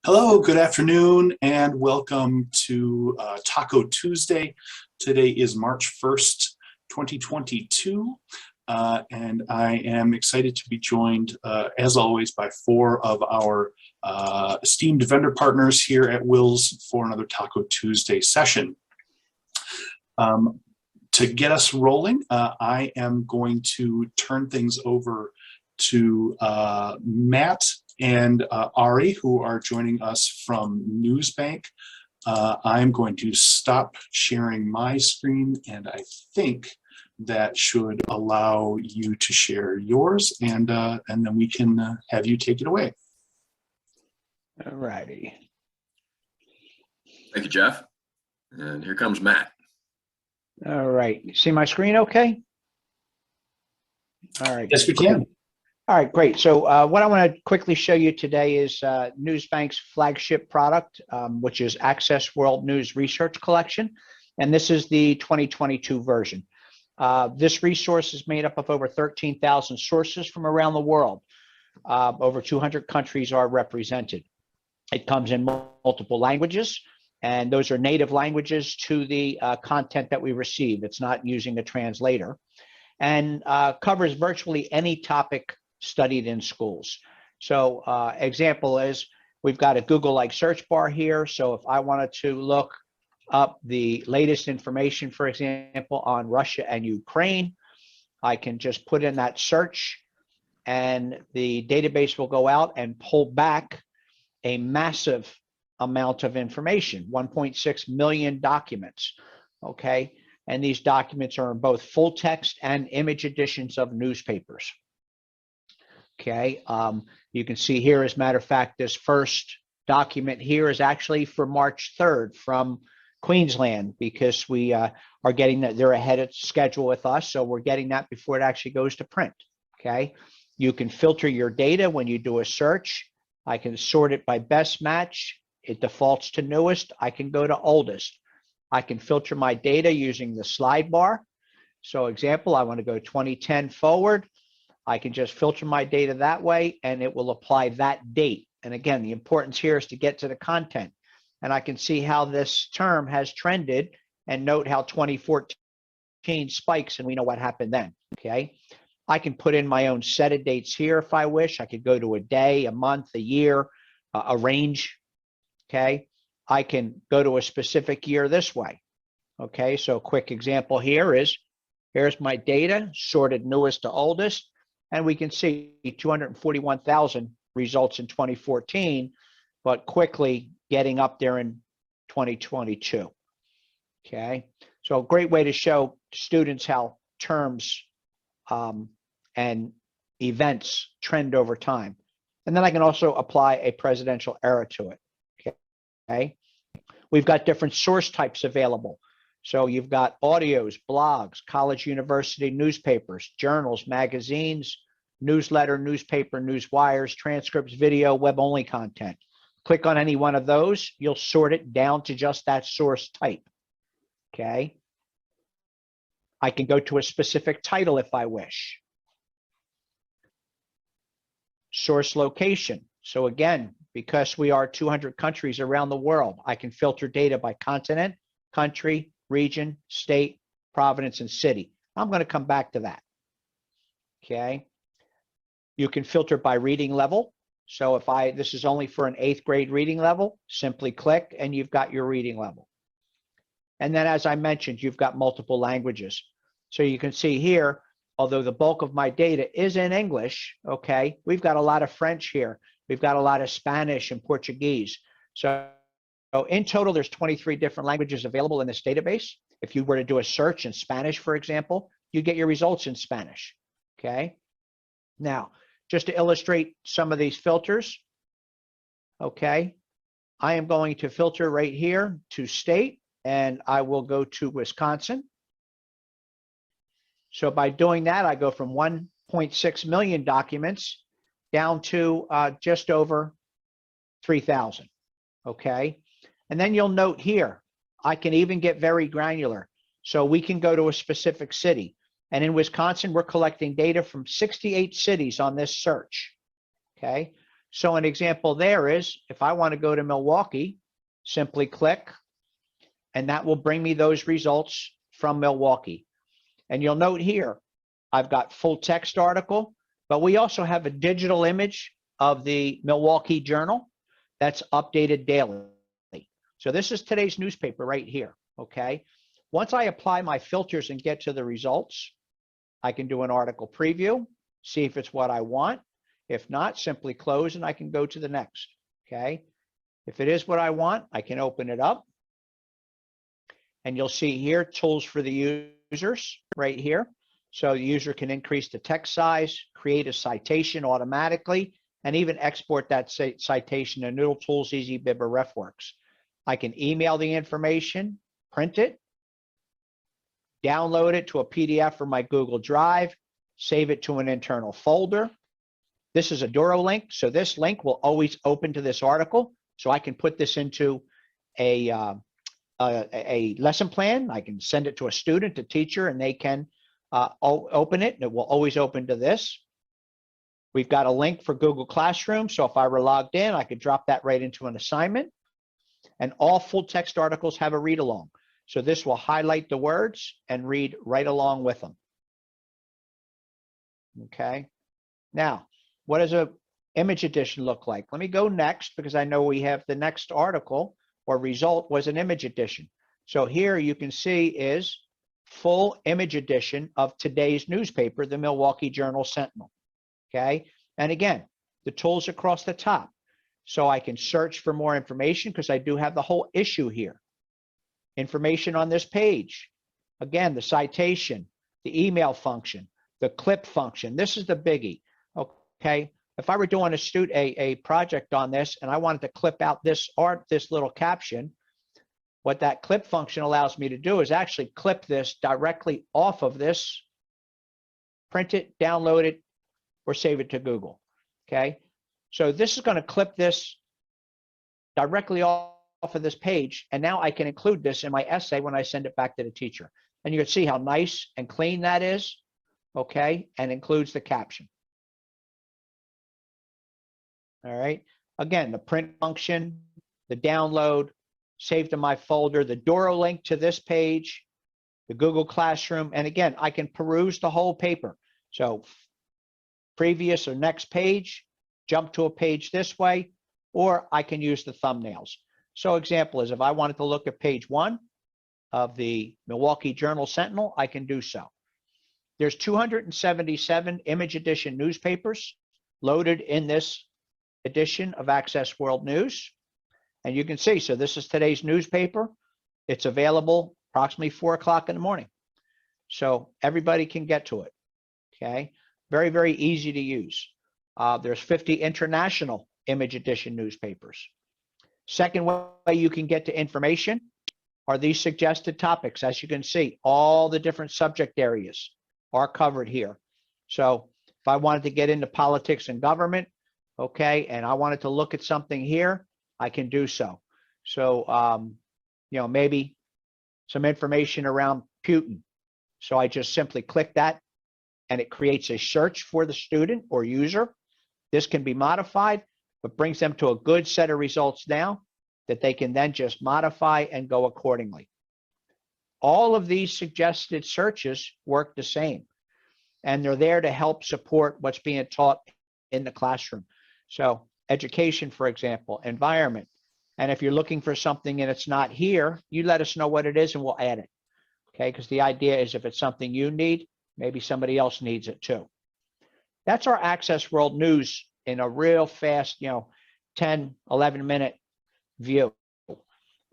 Hello, good afternoon, and welcome to Taco Tuesday. Today is March 1st, 2022, and I am excited to be joined, as always, by four of our esteemed vendor partners here at WiLS for another Taco Tuesday session. To get us rolling, I am going to turn things over to Matt and Ari, who are joining us from Newsbank. I'm going to stop sharing my screen, and I think that should allow you to share yours, and then we can have you take it away. All righty. Thank you, Jeff. And here comes Matt. All right. You see my screen okay? All right. Yes, we can. All right, great. So what I want to quickly show you today is Newsbank's flagship product, which is Access World News Research Collection. And this is the 2022 version. This resource is made up of over 13,000 sources from around the world. Over 200 countries are represented. It comes in multiple languages, and those are native languages to the content that we receive. It's not using a translator, and covers virtually any topic studied in schools. So example is, we've got a Google-like search bar here. So if I wanted to look up the latest information, for example, on Russia and Ukraine, I can just put in that search, and the database will go out and pull back a massive amount of information, 1.6 million documents, okay? And these documents are in both full text and image editions of newspapers. Okay, you can see here, as a matter of fact, this first document here is actually for March 3rd from Queensland, because we are getting that, they're ahead of schedule with us, so we're getting that before it actually goes to print. Okay, you can filter your data when you do a search. I can sort it by best match. It defaults to newest. I can go to oldest. I can filter my data using the slide bar. So example, I want to go 2010 forward. I can just filter my data that way, and it will apply that date. And again, the importance here is to get to the content. And I can see how this term has trended, and note how 2014 spikes, and we know what happened then, okay? I can put in my own set of dates here if I wish. I could go to a day, a month, a year, a range, okay? I can go to a specific year this way, okay? So a quick example here is, here's my data, sorted newest to oldest. And we can see 241,000 results in 2014, but quickly getting up there in 2022. Okay, so a great way to show students how terms and events trend over time. And then I can also apply a presidential era to it. Okay, we've got different source types available. So you've got audios, blogs, college, university newspapers, journals, magazines, newsletter, newspaper, news wires, transcripts, video, web-only content. Click on any one of those, you'll sort it down to just that source type, okay? I can go to a specific title if I wish. Source location. So again, because we are 200 countries around the world, I can filter data by continent, country, region, state, province, and city. I'm going to come back to that. Okay. You can filter by reading level. So if this is only for an 8th grade reading level, simply click and you've got your reading level. And then, as I mentioned, you've got multiple languages. So you can see here, although the bulk of my data is in English, okay, we've got a lot of French here. We've got a lot of Spanish and Portuguese. So in total, there's 23 different languages available in this database. If you were to do a search in Spanish, for example, you get your results in Spanish, okay? Now, just to illustrate some of these filters, okay, I am going to filter right here to state, and I will go to Wisconsin. So by doing that, I go from 1.6 million documents down to just over 3,000, okay? And then you'll note here, I can even get very granular. So we can go to a specific city. And in Wisconsin, we're collecting data from 68 cities on this search. Okay. So an example there is, if I want to go to Milwaukee, simply click, and that will bring me those results from Milwaukee. And you'll note here, I've got full text article, but we also have a digital image of the Milwaukee Journal that's updated daily. So this is today's newspaper right here, okay? Once I apply my filters and get to the results, I can do an article preview, see if it's what I want. If not, simply close and I can go to the next, okay? If it is what I want, I can open it up. And you'll see here, tools for the users right here. So the user can increase the text size, create a citation automatically, and even export that citation to Noodle Tools, EasyBib, or RefWorks. I can email the information, print it, download it to a PDF from my Google Drive, save it to an internal folder. This is a Doro link, so this link will always open to this article. So I can put this into a lesson plan. I can send it to a student, a teacher, and they can open it, and it will always open to this. We've got a link for Google Classroom, so if I were logged in, I could drop that right into an assignment. And all full text articles have a read along. So this will highlight the words and read right along with them. Okay. Now, what does a image edition look like? Let me go next, because I know we have the next article or result was an image edition. So here you can see is full image edition of today's newspaper, the Milwaukee Journal-Sentinel. Okay. And again, the tools across the top. So I can search for more information because I do have the whole issue here. Information on this page. Again, the citation, the email function, the clip function. This is the biggie. Okay. If I were doing a project on this and I wanted to clip out this little caption, what that clip function allows me to do is actually clip this directly off of this, print it, download it, or save it to Google. Okay. So this is going to clip this directly off of this page. And now I can include this in my essay when I send it back to the teacher. And you can see how nice and clean that is. Okay. And includes the caption. All right. Again, the print function, the download, save to my folder, the Doro link to this page, the Google Classroom. And again, I can peruse the whole paper. So previous or next page, jump to a page this way, or I can use the thumbnails. So example is if I wanted to look at page 1 of the Milwaukee Journal-Sentinel, I can do so. There's 277 image edition newspapers loaded in this edition of Access World News. And you can see, so this is today's newspaper. It's available approximately 4 o'clock in the morning. So everybody can get to it, okay? Very, very easy to use. There's 50 international image edition newspapers. Second way you can get to information are these suggested topics. As you can see, all the different subject areas are covered here. So if I wanted to get into politics and government, okay, and I wanted to look at something here, I can do so. So, you know, maybe some information around Putin. So I just simply click that and it creates a search for the student or user. This can be modified, but brings them to a good set of results now that they can then just modify and go accordingly. All of these suggested searches work the same, and they're there to help support what's being taught in the classroom. So education, for example, environment. And if you're looking for something and it's not here, you let us know what it is and we'll add it. Okay, because the idea is if it's something you need, maybe somebody else needs it too. That's our Access World News in a real fast, 10, 11-minute view.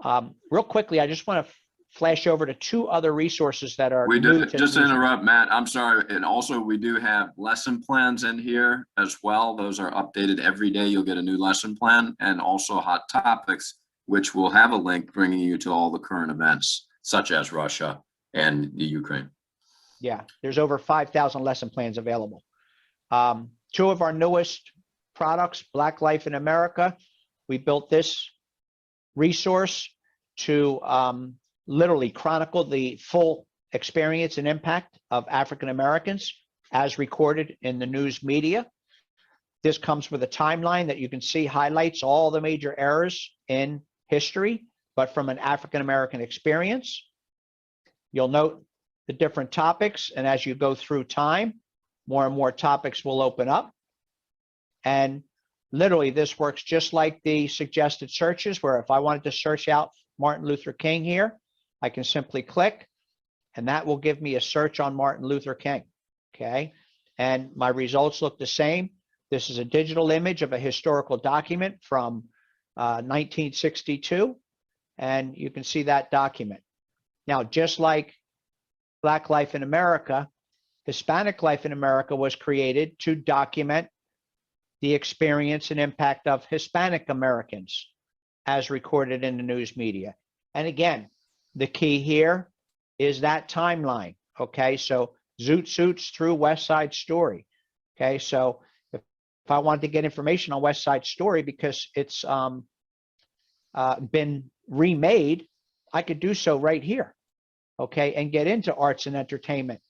Real quickly, I just want to flash over to 2 other resources that are new to just to interrupt, Matt, I'm sorry. And also we do have lesson plans in here as well. Those are updated every day. You'll get a new lesson plan, and also hot topics, which will have a link bringing you to all the current events, such as Russia and the Ukraine. Yeah, there's over 5,000 lesson plans available. 2 of our newest products, Black Life in America. We built this resource to literally chronicle the full experience and impact of African Americans as recorded in the news media. This comes with a timeline that you can see highlights all the major errors in history, but from an African-American experience. You'll note the different topics, and as you go through time, more and more topics will open up. And literally, this works just like the suggested searches, where if I wanted to search out Martin Luther King here, I can simply click, and that will give me a search on Martin Luther King, okay? And my results look the same. This is a digital image of a historical document from 1962, and you can see that document. Now, just like Black Life in America, Hispanic Life in America was created to document the experience and impact of Hispanic Americans as recorded in the news media. And again, the key here is that timeline, okay? So Zoot Suits through West Side Story, okay? So if I wanted to get information on West Side Story because it's been remade, I could do so right here, okay? And get into arts and entertainment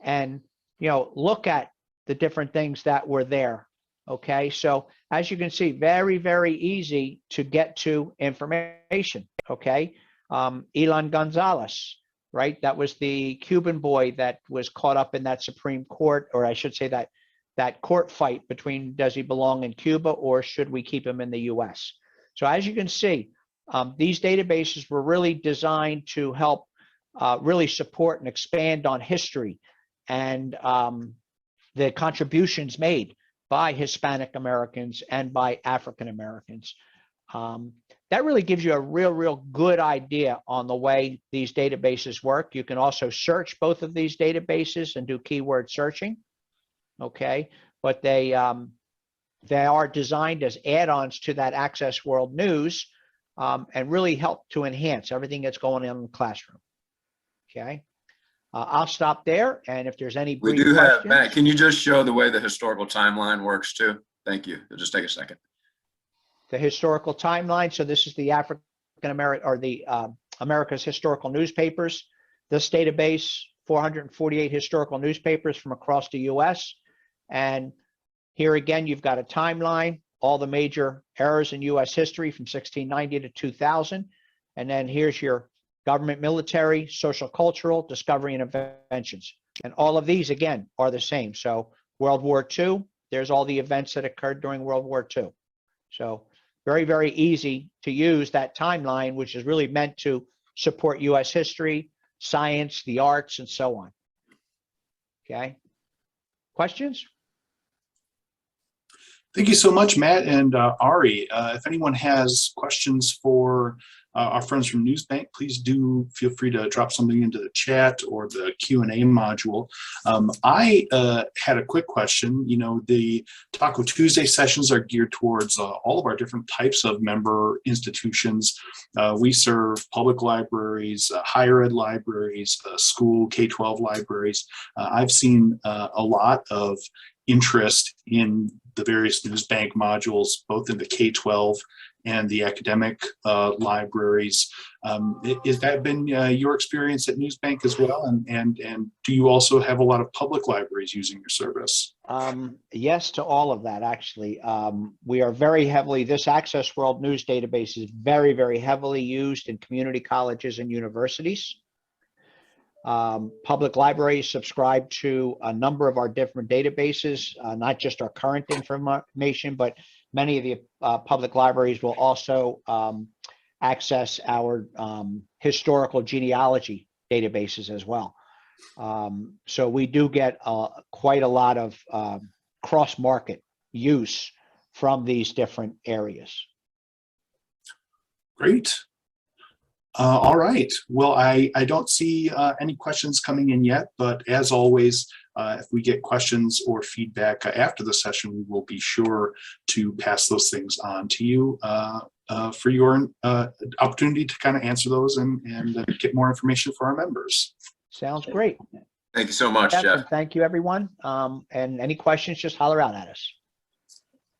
and, you know, look at the different things that were there, okay? So as you can see, very, very easy to get to information, okay? Elan Gonzalez, right? That was the Cuban boy that was caught up in that Supreme Court, or I should say that court fight between does he belong in Cuba or should we keep him in the US? So as you can see, these databases were really designed to help really support and expand on history and the contributions made by Hispanic Americans and by African Americans. That really gives you a real good idea on the way these databases work. You can also search both of these databases and do keyword searching, okay? But they are designed as add-ons to that Access World News and really help to enhance everything that's going on in the classroom, okay? I'll stop there, and if there's any brief We do have, questions. Matt, can you just show the way the historical timeline works too? Thank you. It'll just take a second. The historical timeline. So this is the African American or the America's historical newspapers. This database, 448 historical newspapers from across the US. And here again, you've got a timeline, all the major errors in US history from 1690 to 2000. And then here's your government, military, social, cultural, discovery, and inventions. And all of these, again, are the same. So World War II, there's all the events that occurred during World War II. So very, very easy to use that timeline, which is really meant to support US history, science, the arts, and so on. Okay. Questions? Thank you so much, Matt and Ari. If anyone has questions for our friends from Newsbank, please do feel free to drop something into the chat or the Q&A module. I had a quick question. You know, the Taco Tuesday sessions are geared towards all of our different types of member institutions. We serve public libraries, higher ed libraries, school K-12 libraries. I've seen a lot of interest in the various Newsbank modules, both in the K-12 and the academic libraries. Has that been your experience at Newsbank as well? And do you also have a lot of public libraries using your service? Yes to all of that, actually. We are very heavily, this Access World News database is very, very heavily used in community colleges and universities. Public libraries subscribe to a number of our different databases, not just our current information, but many of the public libraries will also access our historical genealogy databases as well. So we do get quite a lot of cross-market use from these different areas. Great. All right. Well, I don't see any questions coming in yet, but as always, if we get questions or feedback after the session, we will be sure to pass those things on to you for your opportunity to kind of answer those and get more information for our members. Sounds great. Thank you so much, Jeff. Thank you, everyone. And any questions, just holler out at us.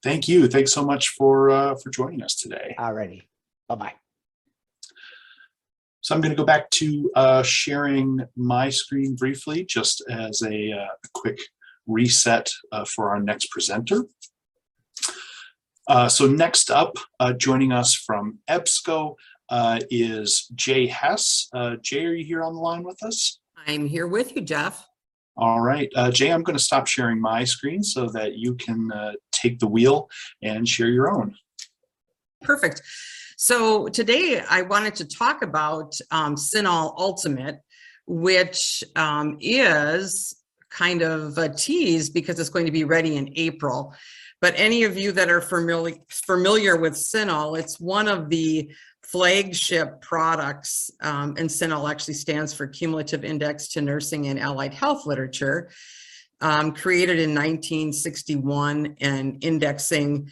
Thank you. Thanks so much for joining us today. All righty. Bye-bye. So I'm going to go back to sharing my screen briefly, just as a quick reset for our next presenter. So next up, joining us from EBSCO is Jay Hess. Jay, are you here on the line with us? I'm here with you, Jeff. All right, Jay, I'm going to stop sharing my screen so that you can take the wheel and share your own. Perfect. So today I wanted to talk about CINAHL Ultimate, which is kind of a tease because it's going to be ready in April. But any of you that are familiar with CINAHL, it's one of the flagship products, and CINAHL actually stands for Cumulative Index to Nursing and Allied Health Literature, created in 1961 and indexing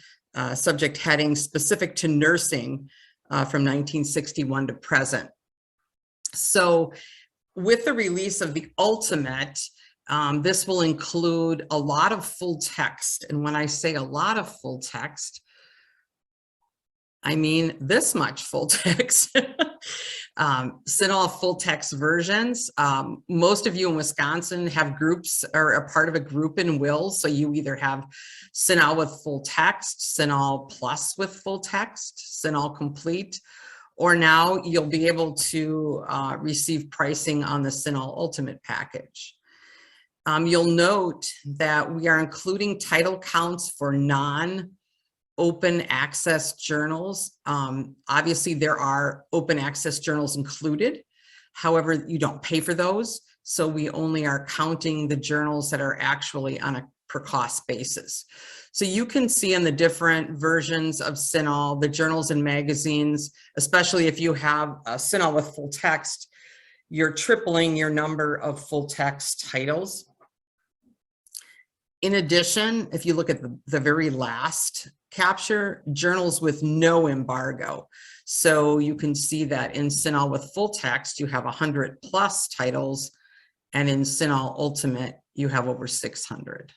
subject headings specific to nursing from 1961 to present. So with the release of the Ultimate, this will include a lot of full text. And when I say a lot of full text, I mean this much full text. CINAHL full text versions. Most of you in Wisconsin have groups or are part of a group in WiLS. So you either have CINAHL with full text, CINAHL Plus with full text, CINAHL Complete, or now you'll be able to receive pricing on the CINAHL Ultimate package. You'll note that we are including title counts for non-open access journals. Obviously, there are open access journals included. However, you don't pay for those. So we only are counting the journals that are actually on a per cost basis. So you can see in the different versions of CINAHL, the journals and magazines, especially if you have a CINAHL with full text, you're tripling your number of full text titles. In addition, if you look at the very last capture, journals with no embargo. So you can see that in CINAHL with full text, you have 100+ titles, and in CINAHL Ultimate, you have over 600.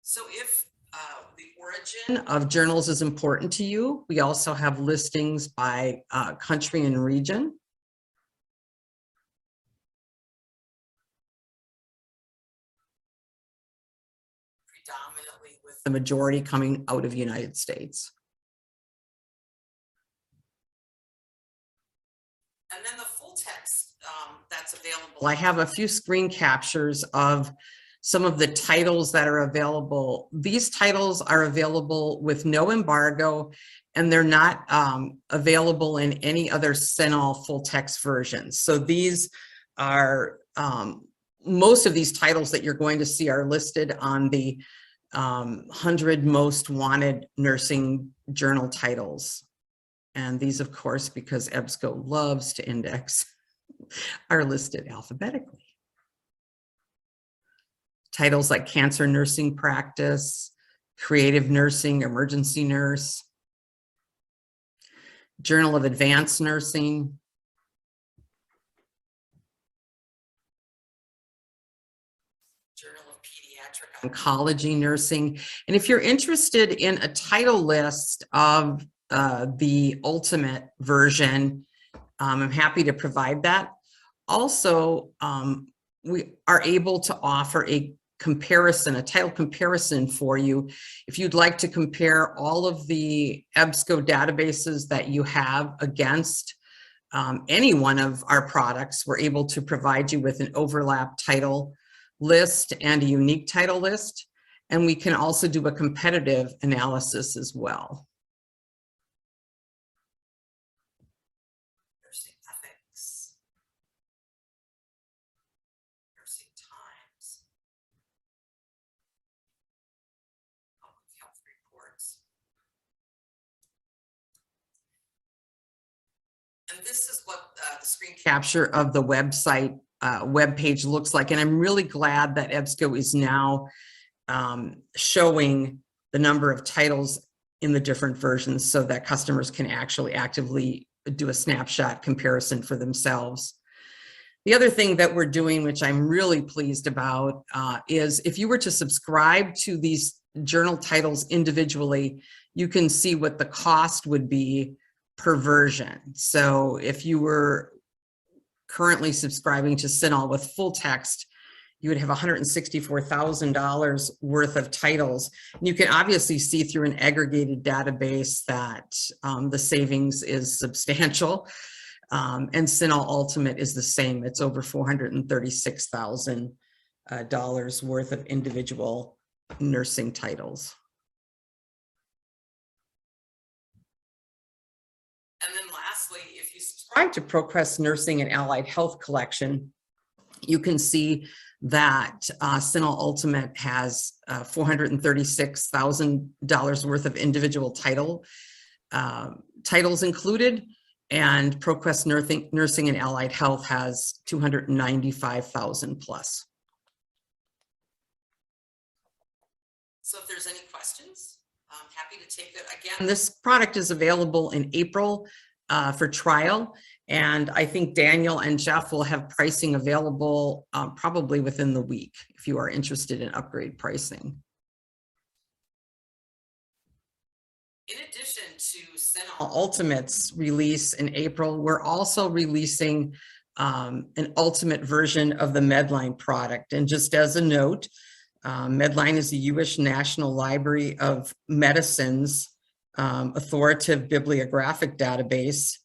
So if the origin of journals is important to you, we also have listings by country and region. Predominantly with the majority coming out of the United States. And then the full text that's available. I have a few screen captures of some of the titles that are available. These titles are available with no embargo, and they're not available in any other CINAHL full text versions. So these are, most of these titles that you're going to see are listed on the 100 most wanted nursing journal titles. And these, of course, because EBSCO loves to index, are listed alphabetically. Titles like Cancer Nursing Practice, Creative Nursing, Emergency Nurse, Journal of Advanced Nursing, Journal of Pediatric Oncology Nursing. And if you're interested in a title list of the Ultimate version, I'm happy to provide that. Also, we are able to offer a comparison, a title comparison for you. If you'd like to compare all of the EBSCO databases that you have against any one of our products, we're able to provide you with an overlap title list and a unique title list. And we can also do a competitive analysis as well. Nursing ethics. Nursing times. Public health reports. And this is what the screen capture of the website web page looks like. And I'm really glad that EBSCO is now showing the number of titles in the different versions so that customers can actually actively do a snapshot comparison for themselves. The other thing that we're doing, which I'm really pleased about, is if you were to subscribe to these journal titles individually, you can see what the cost would be per version. So if you were currently subscribing to CINAHL with full text, you would have $164,000 worth of titles. And you can obviously see through an aggregated database that the savings is substantial. And CINAHL Ultimate is the same. It's over $436,000 worth of individual nursing titles. And then lastly, if you subscribe to ProQuest Nursing and Allied Health Collection, you can see that CINAHL Ultimate has $436,000 worth of individual titles included, and ProQuest Nursing and Allied Health has 295,000 plus. So if there's any questions, I'm happy to take it. Again, this product is available in April for trial, and I think Daniel and Jeff will have pricing available probably within the week if you are interested in upgrade pricing. In addition to CINAHL Ultimate's release in April, we're also releasing an ultimate version of the Medline product. And just as a note, Medline is the U.S. National Library of Medicine's authoritative bibliographic database,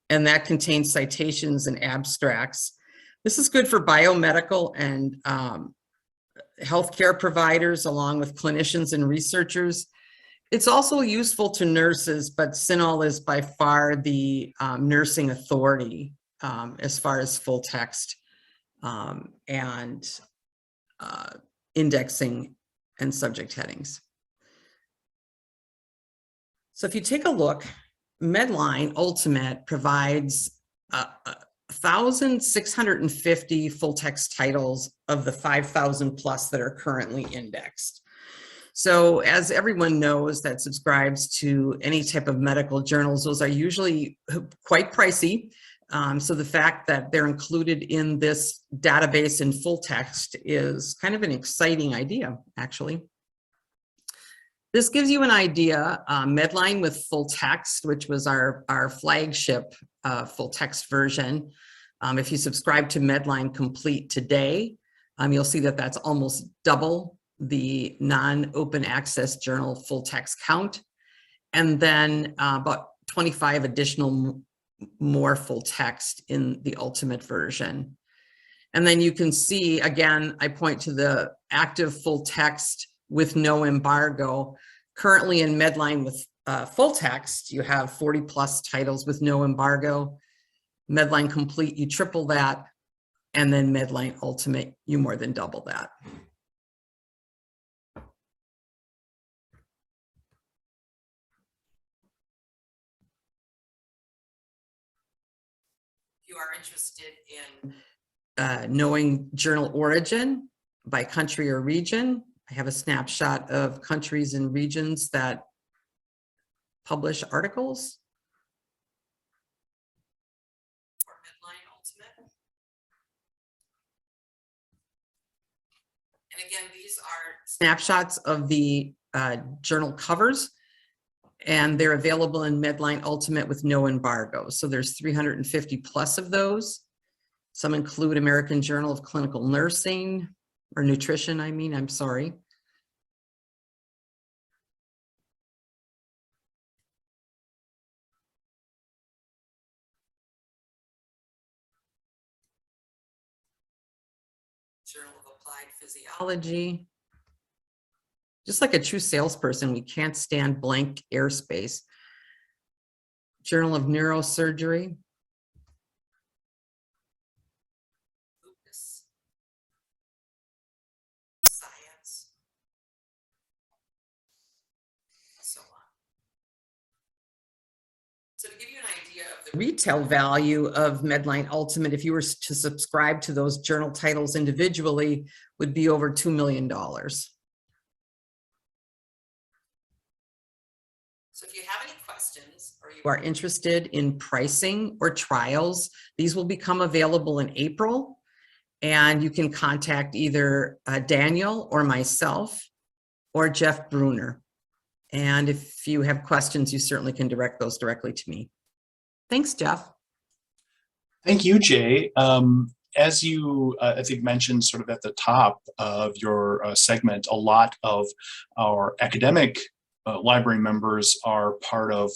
and that contains citations and abstracts. This is good for biomedical and healthcare providers, along with clinicians and researchers. It's also useful to nurses, but CINAHL is by far the nursing authority as far as full text and indexing and subject headings. So if you take a look, Medline Ultimate provides 1,650 full text titles of the 5,000 plus that are currently indexed. So as everyone knows that subscribes to any type of medical journals, those are usually quite pricey. So the fact that they're included in this database in full text is kind of an exciting idea, actually. This gives you an idea. Medline with full text, which was our flagship full text version. If you subscribe to Medline Complete today, you'll see that that's almost double the non-open access journal full text count, and then about 25 additional more full text in the ultimate version. And then you can see, again, I point to the active full text with no embargo. Currently in Medline with full text, you have 40 plus titles with no embargo. Medline Complete, you triple that. And then Medline Ultimate, you more than double that. If you are interested in knowing journal origin by country or region, I have a snapshot of countries and regions that publish articles for Medline Ultimate. And again, these are snapshots of the journal covers, and they're available in Medline Ultimate with no embargo. So there's 350 plus of those. Some include American Journal of Clinical Nursing, or Nutrition, I'm sorry. Journal of Applied Physiology. Just like a true salesperson, we can't stand blank airspace. Journal of Neurosurgery. Lupus. Science. So on. So to give you an idea of the retail value of Medline Ultimate, if you were to subscribe to those journal titles individually, would be over $2 million. So if you have any questions or you are interested in pricing or trials, these will become available in April, and you can contact either Daniel or myself or Jeff Bruner. And if you have questions, you certainly can direct those directly to me. Thanks, Jeff. Thank you, Jay. as you, I think, mentioned sort of at the top of your segment, a lot of our academic library members are part of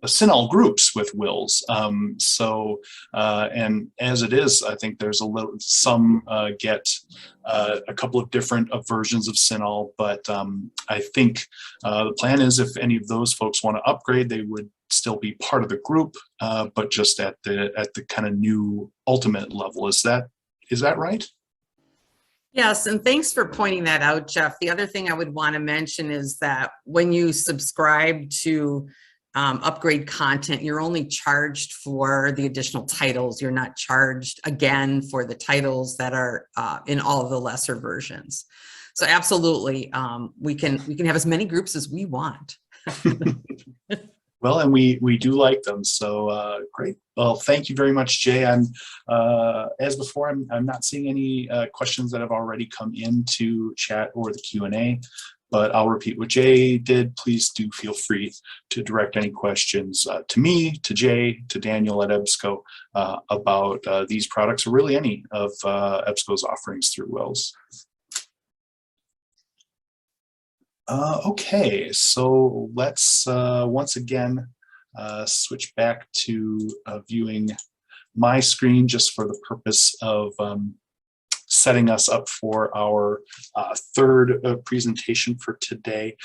CINAHL groups with WiLS. And as it is, I think there's some get a couple of different versions of CINAHL, but I think the plan is if any of those folks want to upgrade, they would still be part of the group, but just at the kind of new ultimate level. Is that right? Yes, and thanks for pointing that out, Jeff. The other thing I would want to mention is that when you subscribe to upgrade content, you're only charged for the additional titles. You're not charged again for the titles that are in all of the lesser versions. So absolutely, we can have as many groups as we want. Well, and we do like them, so great. Well, thank you very much, Jay. As before, I'm not seeing any questions that have already come into chat or the Q&A, but I'll repeat what Jay did. Please do feel free to direct any questions to me, to Jay, to Daniel at EBSCO about these products, or really any of EBSCO's offerings through WiLS. Okay, so let's once again switch back to viewing my screen just for the purpose of setting us up for our third presentation for today.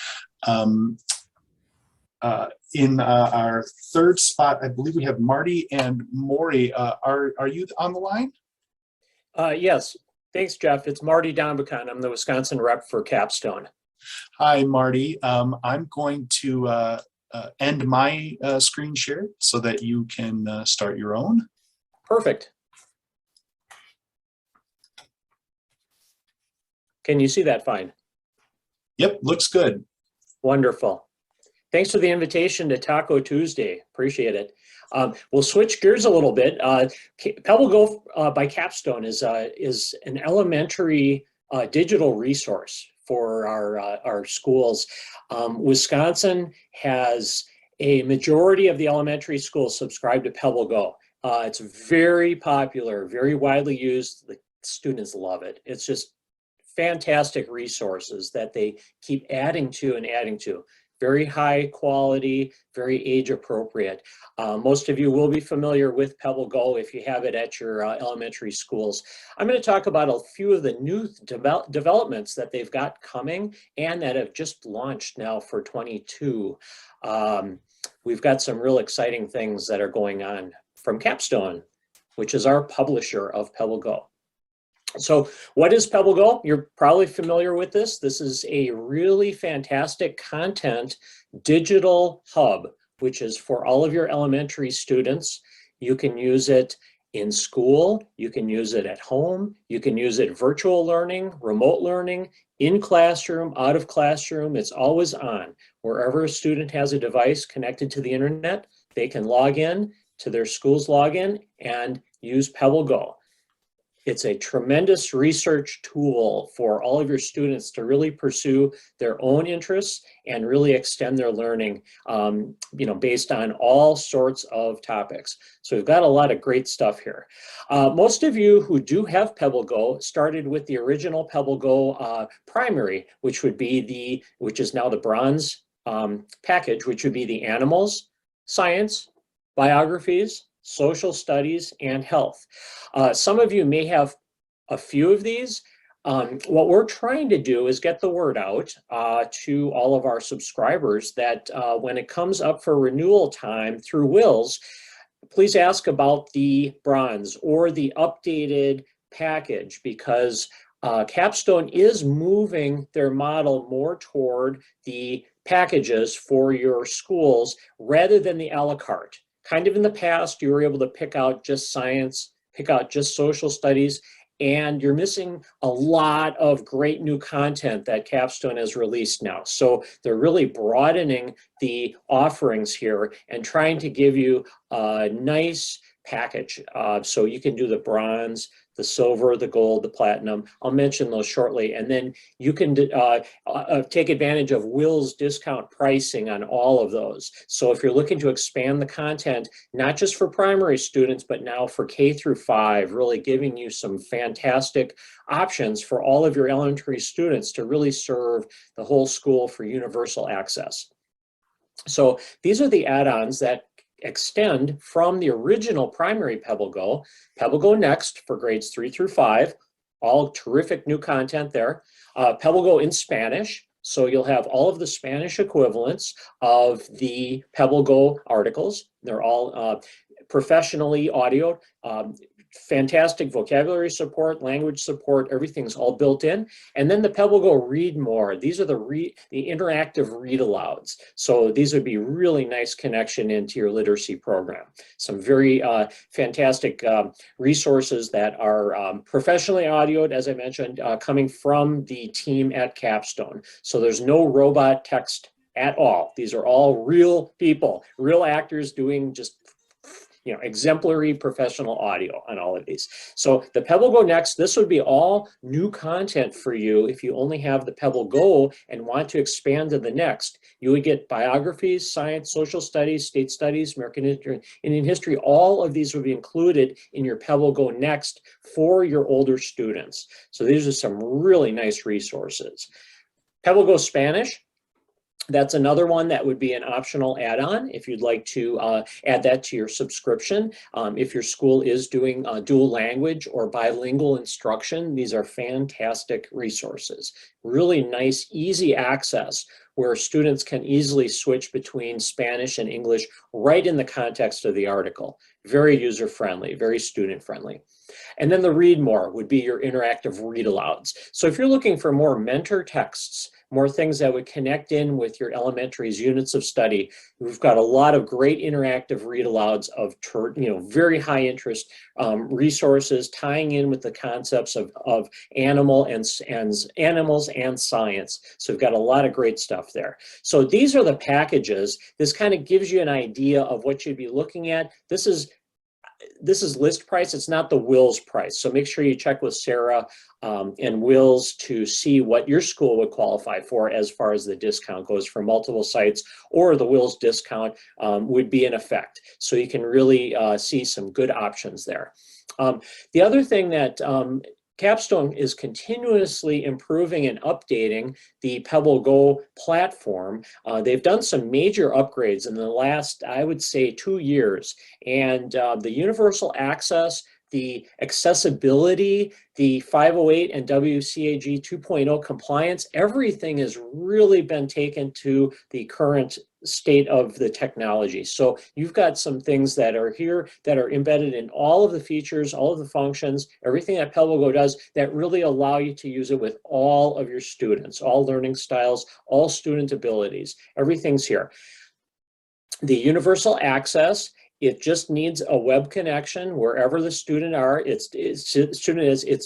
In our third spot, I believe we have Marty and Maury. Are you on the line? Yes, thanks, Jeff. It's Marty Dombicon. I'm the Wisconsin rep for Capstone. Hi, Marty. I'm going to end my screen share so that you can start your own. Perfect. Can you see that fine? Yep, looks good. Wonderful. Thanks for the invitation to Taco Tuesday. Appreciate it. We'll switch gears a little bit. PebbleGo by Capstone is an elementary digital resource for our schools. Wisconsin has a majority of the elementary schools subscribe to PebbleGo. It's very popular, very widely used. The students love it. It's just fantastic resources that they keep adding to and adding to. Very high quality, very age appropriate. Most of you will be familiar with PebbleGo if you have it at your elementary schools. I'm going to talk about a few of the new developments that they've got coming and that have just launched now for 22. We've got some real exciting things that are going on from Capstone, which is our publisher of PebbleGo. So what is PebbleGo? You're probably familiar with this. This is a really fantastic content digital hub, which is for all of your elementary students. You can use it in school, you can use it at home, you can use it virtual learning, remote learning, in classroom, out of classroom. It's always on. Wherever a student has a device connected to the internet, they can log in to their school's login and use PebbleGo. It's a tremendous research tool for all of your students to really pursue their own interests and really extend their learning, based on all sorts of topics. So we've got a lot of great stuff here. Most of you who do have PebbleGo started with the original PebbleGo primary, which is now the bronze package, which would be the animals, science, biographies, social studies, and health. Some of you may have a few of these. What we're trying to do is get the word out to all of our subscribers that when it comes up for renewal time through WiLS, please ask about the bronze or the updated package, because Capstone is moving their model more toward the packages for your schools rather than the a la carte. Kind of in the past, you were able to pick out just science, pick out just social studies, and you're missing a lot of great new content that Capstone has released now. So they're really broadening the offerings here and trying to give you a nice package. So you can do the bronze, the silver, the gold, the platinum. I'll mention those shortly. And then you can take advantage of WiLS discount pricing on all of those. So if you're looking to expand the content, not just for primary students, but now for K through 5, really giving you some fantastic options for all of your elementary students to really serve the whole school for universal access. So these are the add-ons that extend from the original primary PebbleGo, PebbleGo Next for grades 3 through 5, all terrific new content there. PebbleGo in Spanish, so you'll have all of the Spanish equivalents of the PebbleGo articles. They're all professionally audioed, fantastic vocabulary support, language support, everything's all built in. And then the PebbleGo Read More. These are the interactive read alouds. So these would be really nice connection into your literacy program. Some very fantastic resources that are professionally audioed, as I mentioned, coming from the team at Capstone. So there's no robot text at all. These are all real people, real actors doing just exemplary professional audio on all of these. So the PebbleGo Next, this would be all new content for you if you only have the PebbleGo and want to expand to the Next. You would get biographies, science, social studies, state studies, American history, Indian history. All of these would be included in your PebbleGo Next for your older students. So these are some really nice resources. PebbleGo Spanish. That's another one that would be an optional add-on if you'd like to add that to your subscription. If your school is doing dual language or bilingual instruction, these are fantastic resources. Really nice, easy access where students can easily switch between Spanish and English right in the context of the article. Very user-friendly, very student-friendly. And then the Read More would be your interactive read alouds. So if you're looking for more mentor texts, more things that would connect in with your elementary's units of study, we've got a lot of great interactive read alouds of very high interest resources tying in with the concepts of animals and science. So we've got a lot of great stuff there. So these are the packages. This kind of gives you an idea of what you'd be looking at. This is list price. It's not the WiLS price. So make sure you check with Sarah and WiLS to see what your school would qualify for as far as the discount goes for multiple sites, or the WiLS discount would be in effect. So you can really see some good options there. The other thing that Capstone is continuously improving and updating the PebbleGo platform. They've done some major upgrades in the last, I would say, 2 years. And the universal access, the accessibility, the 508 and WCAG 2.0 compliance, everything has really been taken to the current state of the technology. So you've got some things that are here that are embedded in all of the features, all of the functions, everything that PebbleGo does that really allow you to use it with all of your students, all learning styles, all student abilities. Everything's here. The universal access, it just needs a web connection wherever the student are. It's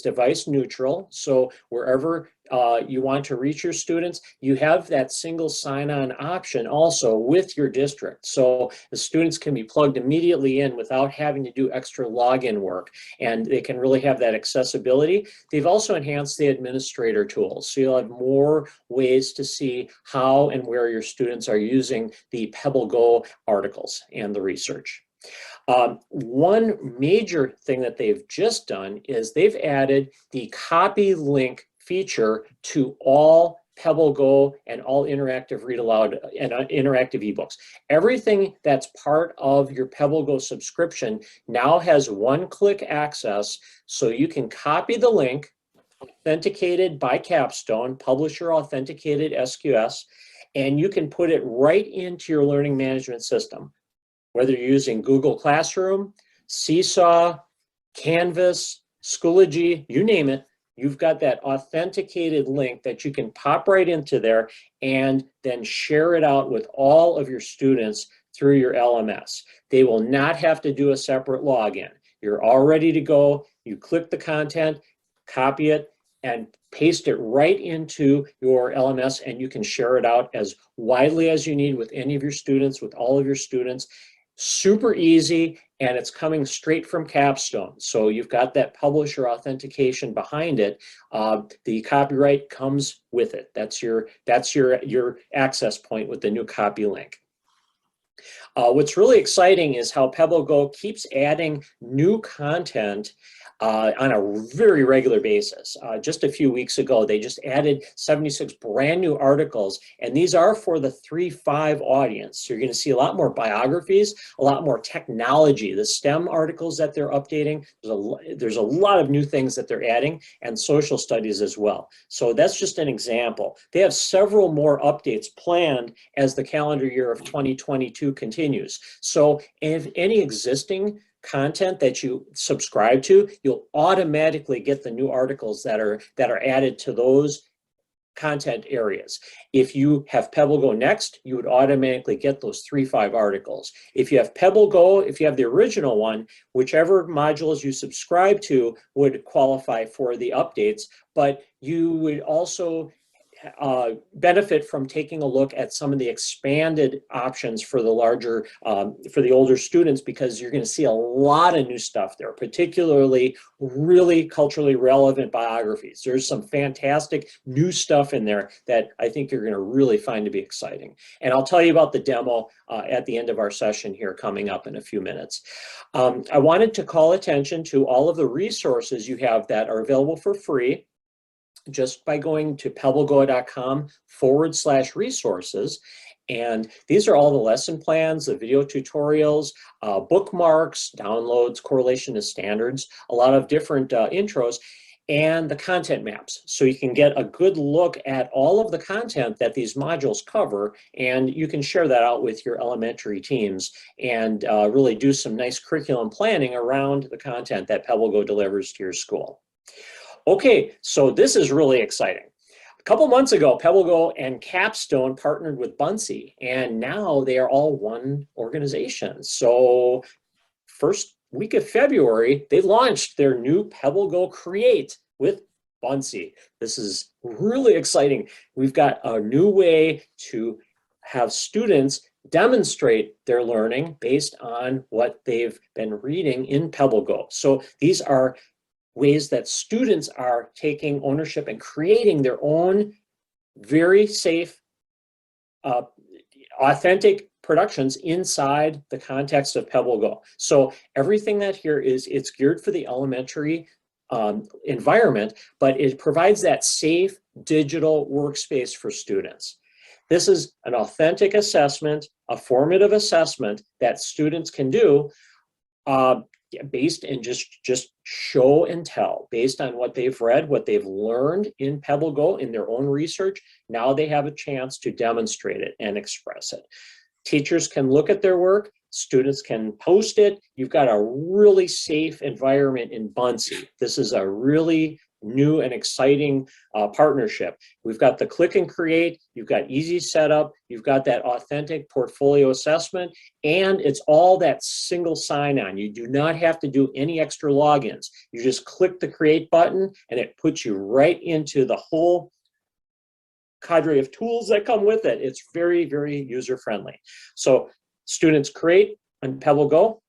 device neutral. So wherever you want to reach your students, you have that single sign-on option also with your district. So the students can be plugged immediately in without having to do extra login work, and they can really have that accessibility. They've also enhanced the administrator tools. So you'll have more ways to see how and where your students are using the PebbleGo articles and the research. One major thing that they've just done is they've added the copy link feature to all PebbleGo and all interactive read aloud and interactive ebooks. Everything that's part of your PebbleGo subscription now has one-click access, so you can copy the link, authenticated by Capstone, publisher authenticated SQS, and you can put it right into your learning management system. Whether you're using Google Classroom, Seesaw, Canvas, Schoology, you name it, you've got that authenticated link that you can pop right into there and then share it out with all of your students through your LMS. They will not have to do a separate login. You're all ready to go. You click the content, copy it, and paste it right into your LMS, and you can share it out as widely as you need with any of your students, with all of your students. Super easy, and it's coming straight from Capstone. So you've got that publisher authentication behind it. The copyright comes with it. That's your access point with the new copy link. What's really exciting is how PebbleGo keeps adding new content on a very regular basis. Just a few weeks ago, they just added 76 brand new articles, and these are for the 3-5 audience. So you're going to see a lot more biographies, a lot more technology, the STEM articles that they're updating. There's a lot of new things that they're adding, and social studies as well. So that's just an example. They have several more updates planned as the calendar year of 2022 continues. So if any existing content that you subscribe to, you'll automatically get the new articles that are added to those content areas. If you have PebbleGo Next, you would automatically get those 3-5 articles. If you have PebbleGo, if you have the original one, whichever modules you subscribe to would qualify for the updates, but you would also benefit from taking a look at some of the expanded options for the larger, for the older students, because you're going to see a lot of new stuff there, particularly really culturally relevant biographies. There's some fantastic new stuff in there that I think you're going to really find to be exciting. And I'll tell you about the demo at the end of our session here coming up in a few minutes. I wanted to call attention to all of the resources you have that are available for free just by going to pebblega.com/resources. And these are all the lesson plans, the video tutorials, bookmarks, downloads, correlation to standards, a lot of different intros, and the content maps. So you can get a good look at all of the content that these modules cover, and you can share that out with your elementary teams and really do some nice curriculum planning around the content that PebbleGo delivers to your school. Okay, so this is really exciting. A couple months ago, PebbleGo and Capstone partnered with Bunsey, and now they are all one organization. So first week of February, they launched their new PebbleGo Create with Bunsey. This is really exciting. We've got a new way to have students demonstrate their learning based on what they've been reading in PebbleGo. So these are ways that students are taking ownership and creating their own very safe, authentic productions inside the context of PebbleGo. So everything that here is, it's geared for the elementary environment, but it provides that safe digital workspace for students. This is an authentic assessment, a formative assessment that students can do based in just show and tell, based on what they've read, what they've learned in PebbleGo in their own research. Now they have a chance to demonstrate it and express it. Teachers can look at their work, students can post it. You've got a really safe environment in Bunsey. This is a really new and exciting partnership. We've got the click and create, you've got easy setup, you've got that authentic portfolio assessment, and it's all that single sign-on. You do not have to do any extra logins. You just click the create button and it puts you right into the whole cadre of tools that come with it. It's very, very user-friendly. So students create on PebbleGo.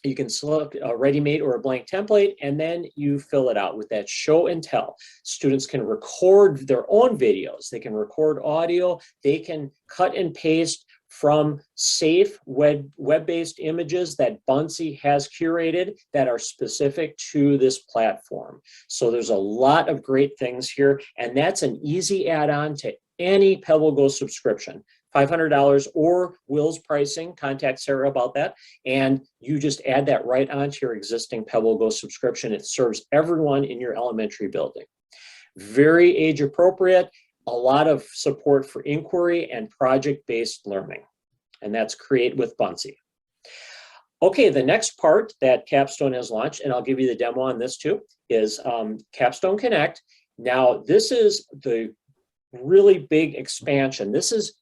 You can select a ready-made or a blank template, and then you fill it out with that show and tell. Students can record their own videos. They can record audio. They can cut and paste from safe web-based images that Bunsey has curated that are specific to this platform. So there's a lot of great things here, and that's an easy add-on to any PebbleGo subscription. $500 or WiLS pricing, contact Sarah about that, and you just add that right onto your existing PebbleGo subscription. It serves everyone in your elementary building. Very age appropriate, a lot of support for inquiry and project-based learning, and that's Create with Bunsey. Okay, the next part that Capstone has launched, and I'll give you the demo on this too, is Capstone Connect. Now, this is the really big expansion. This is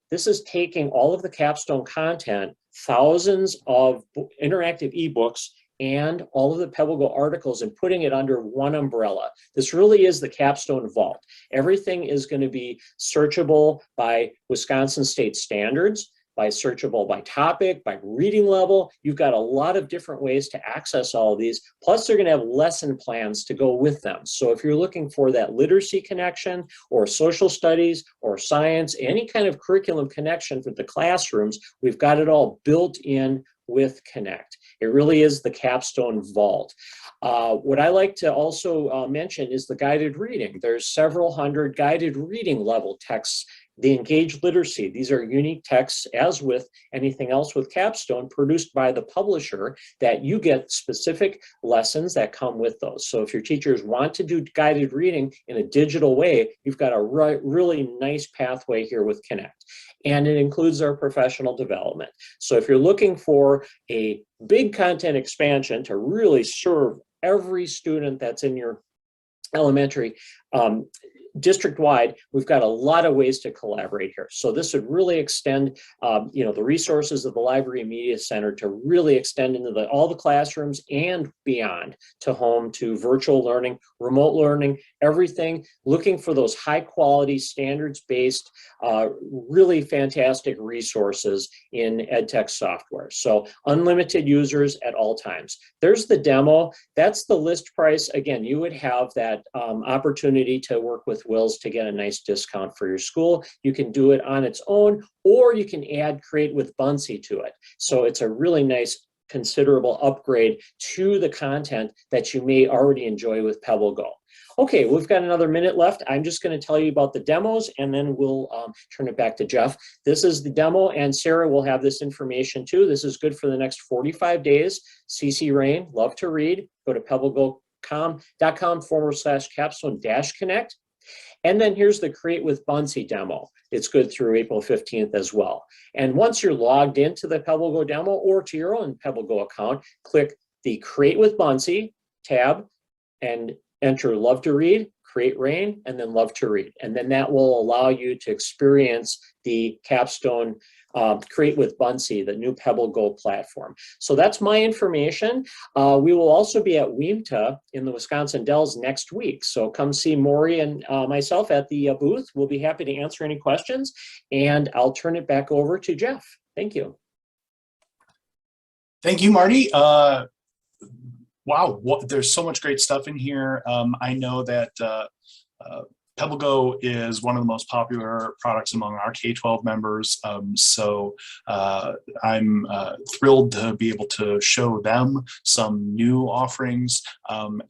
taking all of the Capstone content, thousands of interactive ebooks, and all of the PebbleGo articles, and putting it under one umbrella. This really is the Capstone Vault. Everything is going to be searchable by Wisconsin state standards. by searchable by topic, by reading level. You've got a lot of different ways to access all of these. Plus, they're going to have lesson plans to go with them. So if you're looking for that literacy connection or social studies or science, any kind of curriculum connection for the classrooms, we've got it all built in with Connect. It really is the Capstone vault. What I like to also mention is the guided reading. There's several hundred guided reading level texts. The engaged literacy, these are unique texts, as with anything else with Capstone, produced by the publisher, that you get specific lessons that come with those. So if your teachers want to do guided reading in a digital way, you've got a really nice pathway here with Connect. And it includes our professional development. So if you're looking for a big content expansion to really serve every student that's in your elementary, district-wide, we've got a lot of ways to collaborate here. So this would really extend, the resources of the Library and Media Center to really extend into all the classrooms and beyond, to home, to virtual learning, remote learning, everything, looking for those high-quality, standards-based, really fantastic resources in EdTech software. So unlimited users at all times. There's the demo. That's the list price. Again, you would have that opportunity to work with WiLS to get a nice discount for your school. You can do it on its own, or you can add Create with Buncee to it. So it's a really nice, considerable upgrade to the content that you may already enjoy with PebbleGo. Okay, we've got another minute left. I'm just going to tell you about the demos, and then we'll turn it back to Jeff. This is the demo, and Sarah will have this information too. This is good for the next 45 days. CC Rain, love to read. Go to pebblegocom.com/capstone-connect. And then here's the Create with Buncee demo. It's good through April 15th as well. And once you're logged into the PebbleGo demo or to your own PebbleGo account, click the Create with Buncee tab and enter Love to Read, Create Rain, and then Love to Read. And then that will allow you to experience the Capstone Create with Buncee, the new PebbleGo platform. So that's my information. We will also be at WIMTA in the Wisconsin Dells next week. So come see Maury and myself at the booth. We'll be happy to answer any questions. And I'll turn it back over to Jeff. Thank you. Thank you, Marty. Wow, there's so much great stuff in here. I know that PebbleGo is one of the most popular products among our K-12 members, so I'm thrilled to be able to show them some new offerings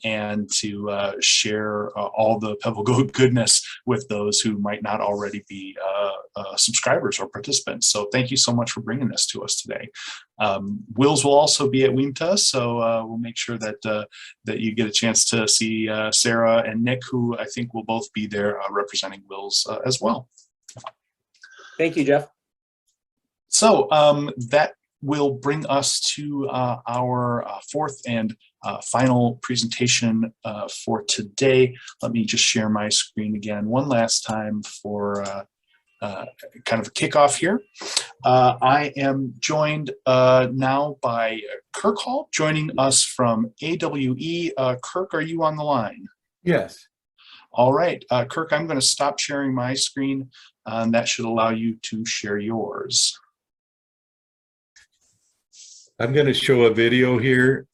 and to share all the PebbleGo goodness with those who might not already be subscribers or participants. So thank you so much for bringing this to us today. WiLS will also be at WIMTA, so we'll make sure that that you get a chance to see Sarah and Nick, who I think will both be there representing WiLS as well. Thank you, Jeff. So that will bring us to our fourth and final presentation for today. Let me just share my screen again one last time for kind of a kickoff here. I am joined now by Kirk Hall, joining us from AWE. Kirk, are you on the line? Yes. All right, Kirk, I'm going to stop sharing my screen, and that should allow you to share yours. I'm going to show a video here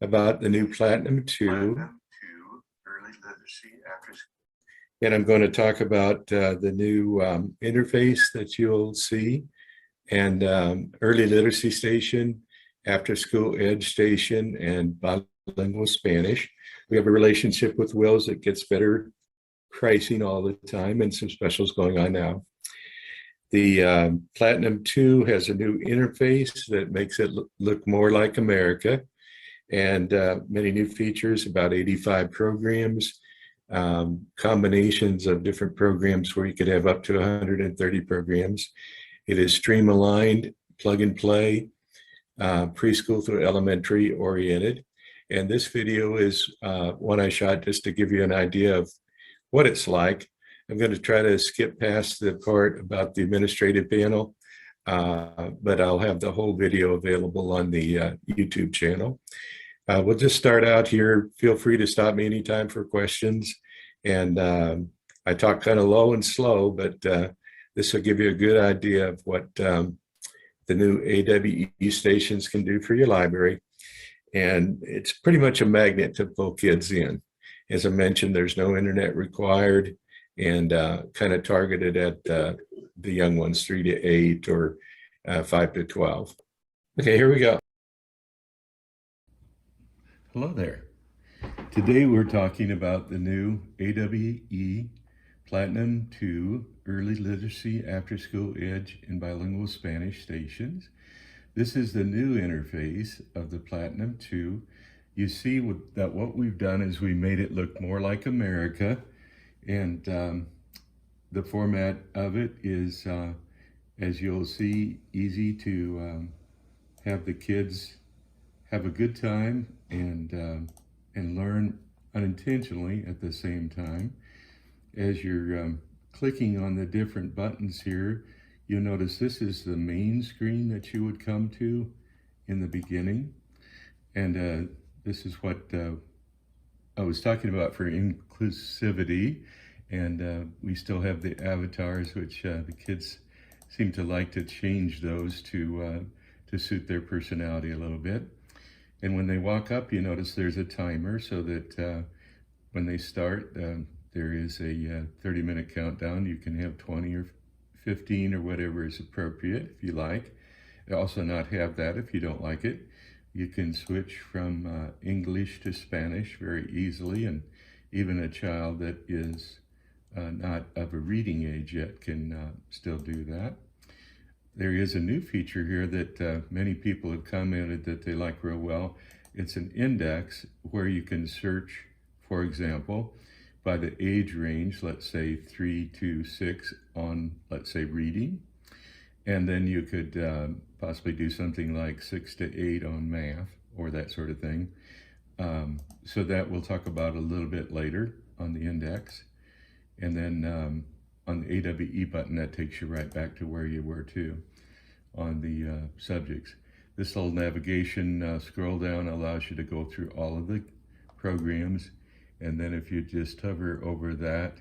about the new Platinum 2. And I'm going to talk about the new interface that you'll see, and Early Literacy Station, After School Ed Station, and Bilingual Spanish. We have a relationship with WiLS that gets better pricing all the time, and some specials going on now. The Platinum 2 has a new interface that makes it look more like America, and many new features, about 85 programs, combinations of different programs where you could have up to 130 programs. It is stream-aligned, plug and play, preschool through elementary oriented. And this video is one I shot just to give you an idea of what it's like. I'm going to try to skip past the part about the administrative panel, but I'll have the whole video available on the YouTube channel. We'll just start out here. Feel free to stop me anytime for questions. And I talk kind of low and slow, but this will give you a good idea of what the new AWE stations can do for your library. And it's pretty much a magnet to pull kids in. As I mentioned, there's no internet required, and kind of targeted at the young ones, 3 to 8 or 5 to 12. Okay, here we go. Hello there. Today we're talking about the new AWE Platinum 2 Early Literacy After School Edge and Bilingual Spanish stations. This is the new interface of the Platinum 2. You see that what we've done is we made it look more like America, and the format of it is, as you'll see, easy to have the kids have a good time and learn unintentionally at the same time. As you're clicking on the different buttons here, you'll notice this is the main screen that you would come to in the beginning. And this is what I was talking about for inclusivity. And we still have the avatars, which the kids seem to like to change those to suit their personality a little bit. And when they walk up, you notice there's a timer so that when they start, there is a 30-minute countdown. You can have 20 or 15 or whatever is appropriate if you like. Also not have that if you don't like it. You can switch from English to Spanish very easily, and even a child that is not of a reading age yet can still do that. There is a new feature here that many people have commented that they like real well. It's an index where you can search, for example, by the age range, let's say 3 to 6 on, let's say, reading. And then you could possibly do something like 6 to 8 on math or that sort of thing. So that we'll talk about a little bit later on the index. And then on the AWE button, that takes you right back to where you were too on the subjects. This little navigation scroll down allows you to go through all of the programs. And then if you just hover over that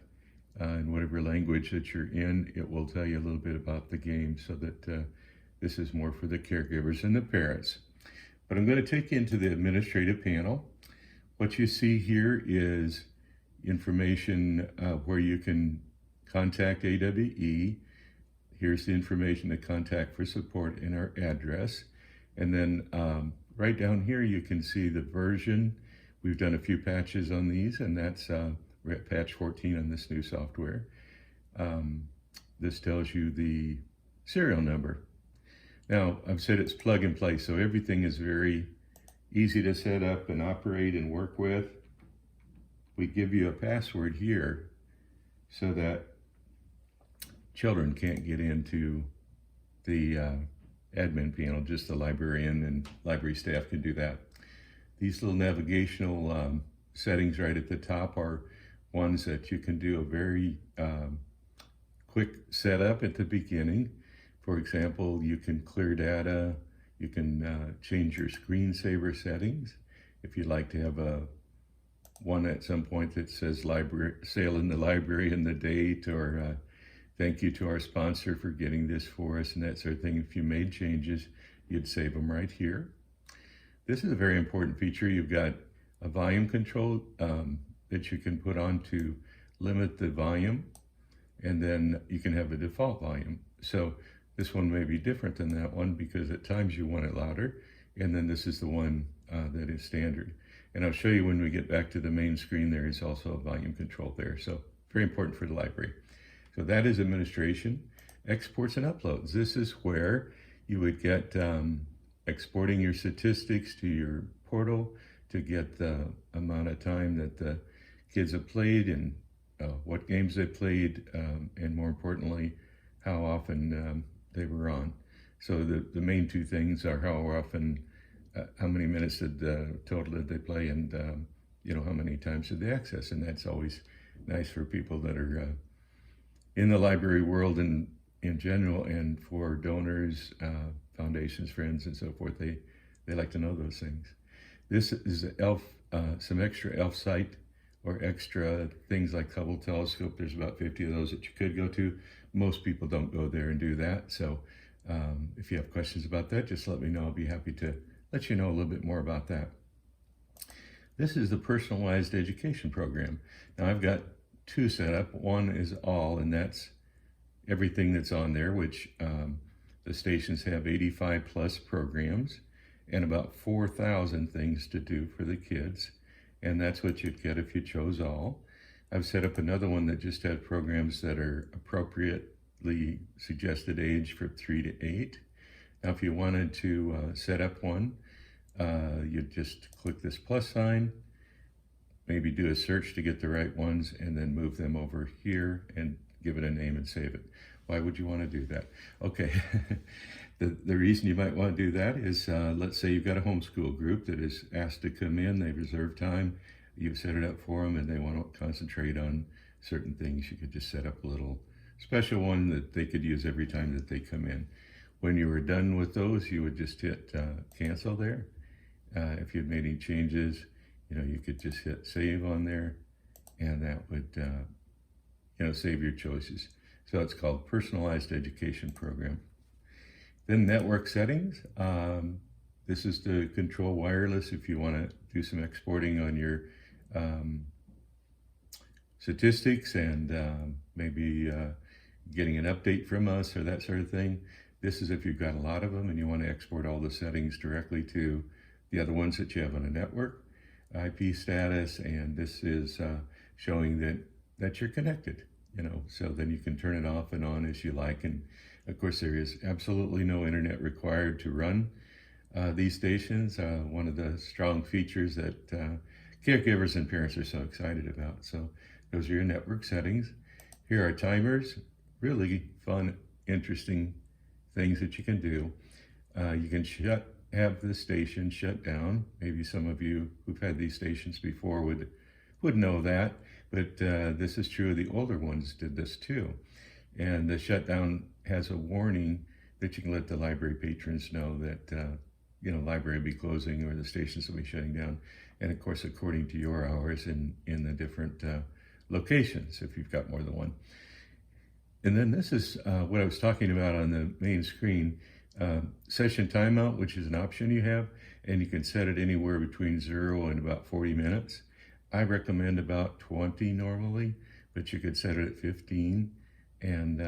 in whatever language that you're in, it will tell you a little bit about the game, so that this is more for the caregivers and the parents. But I'm going to take you into the administrative panel. What you see here is information where you can contact AWE. Here's the information to contact for support and our address. And then right down here, you can see the version. We've done a few patches on these, and that's we're at patch 14 on this new software. This tells you the serial number. Now, I've said it's plug and play, so everything is very easy to set up and operate and work with. We give you a password here so that children can't get into the admin panel. Just the librarian and library staff can do that. These little navigational settings right at the top are ones that you can do a very quick setup at the beginning. For example, you can clear data, you can change your screensaver settings. If you'd like to have one at some point that says library sale in the library and the date, or thank you to our sponsor for getting this for us and that sort of thing. If you made changes, you'd save them right here. This is a very important feature. You've got a volume control that you can put on to limit the volume, and then you can have a default volume. So this one may be different than that one because at times you want it louder, and then this is the one that is standard. And I'll show you when we get back to the main screen, there is also a volume control there. So very important for the library. So that is administration. Exports and uploads. This is where you would get exporting your statistics to your portal to get the amount of time that the kids have played and what games they played, and more importantly, how often they were on. So the main two things are how often, how many minutes total did they play, and how many times did they access. And that's always nice for people that are in the library world and in general, and for donors, foundations, friends, and so forth. They like to know those things. This is some extra ELF site or extra things like Hubble telescope. There's about 50 of those that you could go to. Most people don't go there and do that. So if you have questions about that, just let me know. I'll be happy to let you know a little bit more about that. This is the personalized education program. Now I've got two set up. One is all, and that's everything that's on there, which the stations have 85 plus programs and about 4,000 things to do for the kids. And that's what you'd get if you chose all. I've set up another one that just had programs that are appropriately suggested age for 3 to 8. Now, if you wanted to set up one, you'd just click this plus sign, maybe do a search to get the right ones, and then move them over here and give it a name and save it. Why would you want to do that? Okay, the reason you might want to do that is, let's say you've got a homeschool group that is asked to come in, they've reserved time, you've set it up for them, and they want to concentrate on certain things. You could just set up a little special one that they could use every time that they come in. When you were done with those, you would just hit cancel there. If you'd made any changes, you could just hit save on there, and that would save your choices. So it's called Personalized Education Program. Then network settings. This is to control wireless if you want to do some exporting on your statistics and maybe getting an update from us or that sort of thing. This is if you've got a lot of them and you want to export all the settings directly to the other ones that you have on a network. IP status, and this is showing that you're connected, so then you can turn it off and on as you like. And of course, there is absolutely no internet required to run these stations. One of the strong features that caregivers and parents are so excited about. So those are your network settings. Here are timers, really fun, interesting things that you can do. You can have the station shut down. Maybe some of you who've had these stations before would know that, but this is true. The older ones did this too. And the shutdown has a warning that you can let the library patrons know that library will be closing or the stations will be shutting down. And of course, according to your hours in the different locations, if you've got more than one. And then this is what I was talking about on the main screen. Session timeout, which is an option you have, and you can set it anywhere between 0 and about 40 minutes. I recommend about 20 normally, but you could set it at 15, and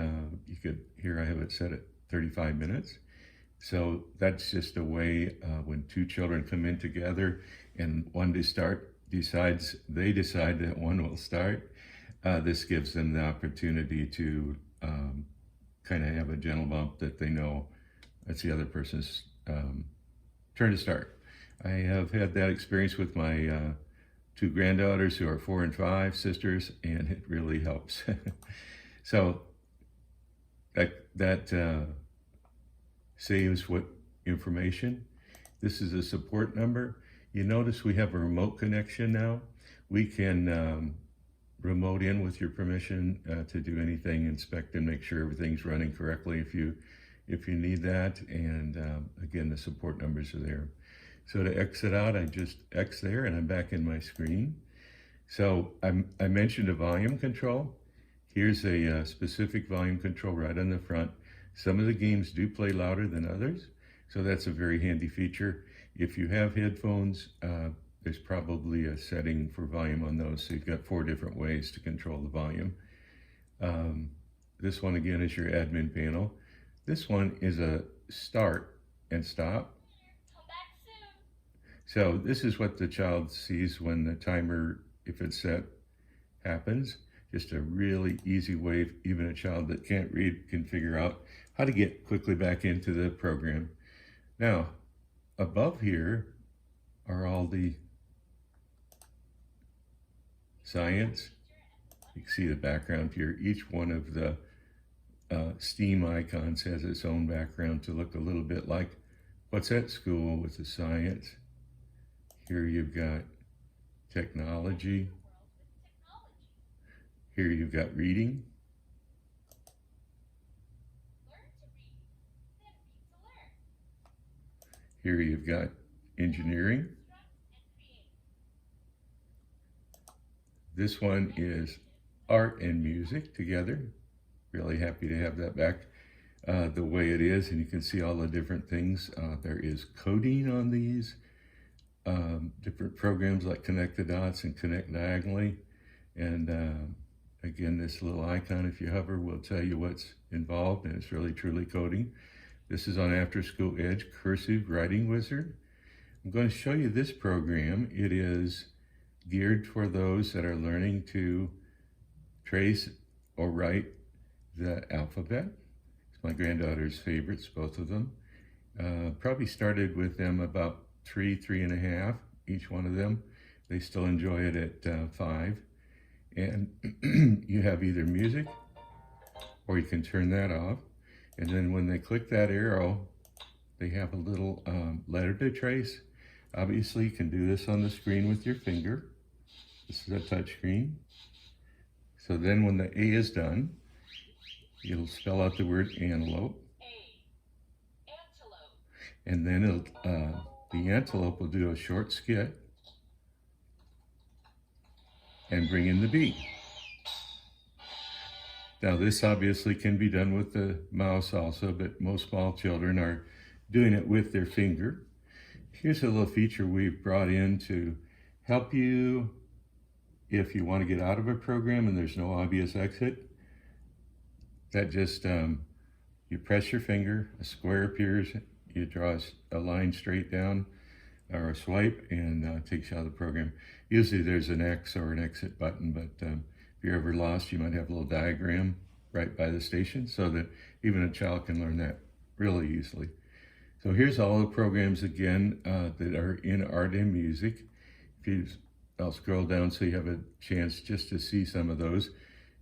you could, here I have it set at 35 minutes. So that's just a way when two children come in together and one decides that one will start, this gives them the opportunity to kind of have a gentle bump that they know that's the other person's turn to start. I have had that experience with my two granddaughters who are 4 and 5, sisters, and it really helps. So that saves what information. This is a support number. You notice we have a remote connection now. We can remote in with your permission to do anything, inspect and make sure everything's running correctly if you need that. And again, the support numbers are there. So to exit out, I just X there and I'm back in my screen. So I mentioned a volume control. Here's a specific volume control right on the front. Some of the games do play louder than others, so that's a very handy feature. If you have headphones, there's probably a setting for volume on those, so you've got 4 different ways to control the volume. This one again is your admin panel. This one is a start and stop. So this is what the child sees when the timer, if it's set, happens. Just a really easy way, even a child that can't read can figure out how to get quickly back into the program. Now, above here are all the science. You can see the background here. Each one of the STEAM icons has its own background to look a little bit like what's at school with the science. Here you've got technology. Here you've got reading. Here you've got engineering. This one is art and music together. Really happy to have that back the way it is, and you can see all the different things. There is coding on these, different programs like Connect the Dots and Connect Diagonally. And again, this little icon, if you hover, will tell you what's involved, and it's really truly coding. This is on After School Edge Cursive Writing Wizard. I'm going to show you this program. It is geared for those that are learning to trace or write the alphabet. It's my granddaughter's favorites, both of them. Probably started with them about 3.5, each one of them. They still enjoy it at 5. And you have either music, or you can turn that off. And then when they click that arrow, they have a little letter to trace. Obviously, you can do this on the screen with your finger. This is a touch screen. So then when the A is done, it'll spell out the word antelope. And then the antelope will do a short skit and bring in the B. Now this obviously can be done with the mouse also, but most small children are doing it with their finger. Here's a little feature we've brought in to help you if you want to get out of a program and there's no obvious exit. That just, you press your finger, a square appears, you draw a line straight down or a swipe, and takes you out of the program. Usually there's an X or an exit button, but if you're ever lost, you might have a little diagram right by the station so that even a child can learn that really easily. So here's all the programs again that are in art and music. I'll scroll down so you have a chance just to see some of those.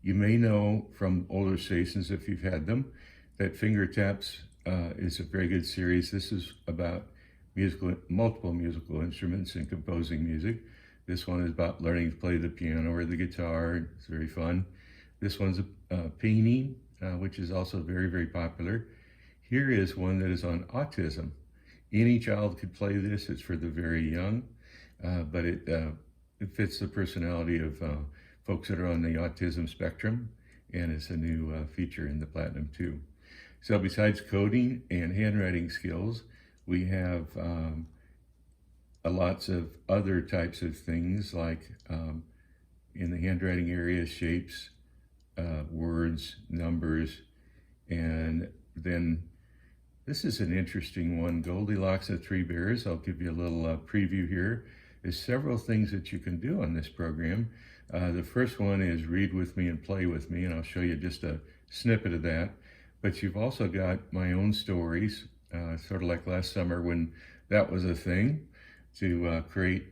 You may know from older stations, if you've had them, that Finger Taps is a very good series. This is about multiple musical instruments and composing music. This one is about learning to play the piano or the guitar. It's very fun. This one's painting, which is also very, very popular. Here is one that is on autism. Any child could play this. It's for the very young, but it fits the personality of folks that are on the autism spectrum, and it's a new feature in the Platinum 2. So besides coding and handwriting skills, we have lots of other types of things like in the handwriting area, shapes, words, numbers, and then this is an interesting one, Goldilocks and Three Bears. I'll give you a little preview here. There's several things that you can do on this program. The first one is read with me and play with me, and I'll show you just a snippet of that. But you've also got my own stories, sort of like last summer when that was a thing, to create